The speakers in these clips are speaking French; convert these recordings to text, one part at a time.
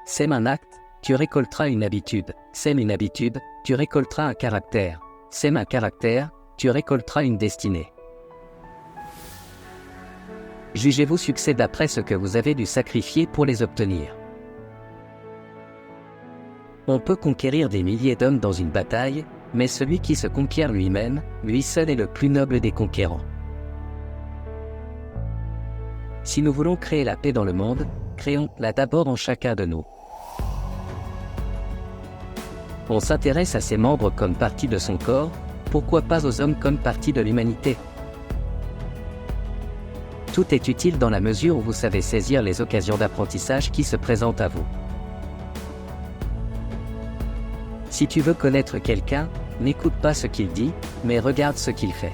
Sème un acte, tu récolteras une habitude. Sème une habitude, tu récolteras un caractère. Sème un caractère, tu récolteras une destinée. Jugez vos succès d'après ce que vous avez dû sacrifier pour les obtenir. On peut conquérir des milliers d'hommes dans une bataille, mais celui qui se conquiert lui-même, lui seul est le plus noble des conquérants. Si nous voulons créer la paix dans le monde, créons-la d'abord en chacun de nous. On s'intéresse à ses membres comme partie de son corps, pourquoi pas aux hommes comme partie de l'humanité? Tout est utile dans la mesure où vous savez saisir les occasions d'apprentissage qui se présentent à vous. Si tu veux connaître quelqu'un, n'écoute pas ce qu'il dit, mais regarde ce qu'il fait.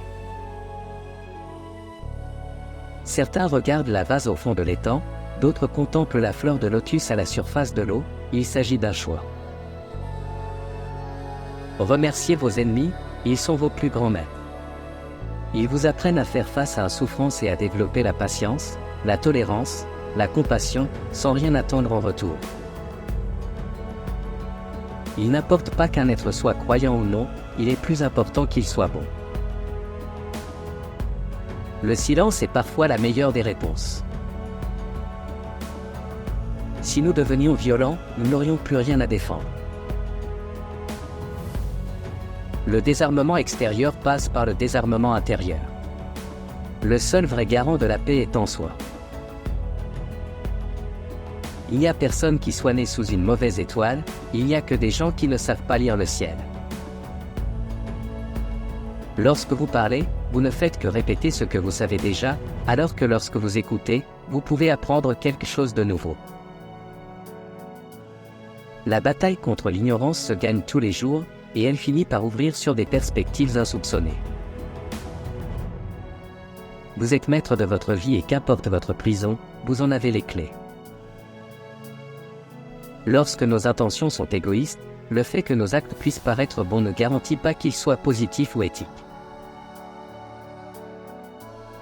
Certains regardent la vase au fond de l'étang, d'autres contemplent la fleur de lotus à la surface de l'eau, il s'agit d'un choix. Remerciez vos ennemis, ils sont vos plus grands maîtres. Ils vous apprennent à faire face à la souffrance et à développer la patience, la tolérance, la compassion, sans rien attendre en retour. Il n'importe pas qu'un être soit croyant ou non, il est plus important qu'il soit bon. Le silence est parfois la meilleure des réponses. Si nous devenions violents, nous n'aurions plus rien à défendre. Le désarmement extérieur passe par le désarmement intérieur. Le seul vrai garant de la paix est en soi. Il n'y a personne qui soit né sous une mauvaise étoile, il n'y a que des gens qui ne savent pas lire le ciel. Lorsque vous parlez, vous ne faites que répéter ce que vous savez déjà, alors que lorsque vous écoutez, vous pouvez apprendre quelque chose de nouveau. La bataille contre l'ignorance se gagne tous les jours, et elle finit par ouvrir sur des perspectives insoupçonnées. Vous êtes maître de votre vie et qu'importe votre prison, vous en avez les clés. Lorsque nos intentions sont égoïstes, le fait que nos actes puissent paraître bons ne garantit pas qu'ils soient positifs ou éthiques.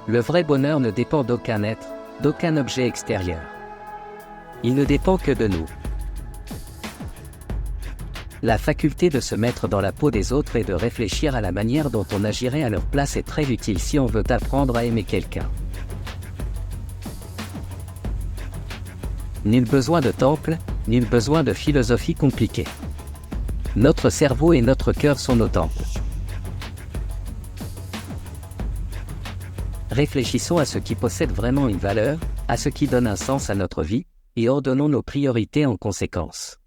Le vrai bonheur ne dépend d'aucun être, d'aucun objet extérieur. Il ne dépend que de nous. La faculté de se mettre dans la peau des autres et de réfléchir à la manière dont on agirait à leur place est très utile si on veut apprendre à aimer quelqu'un. Nul besoin de temple, nul besoin de philosophie compliquée. Notre cerveau et notre cœur sont nos temples. Réfléchissons à ce qui possède vraiment une valeur, à ce qui donne un sens à notre vie, et ordonnons nos priorités en conséquence.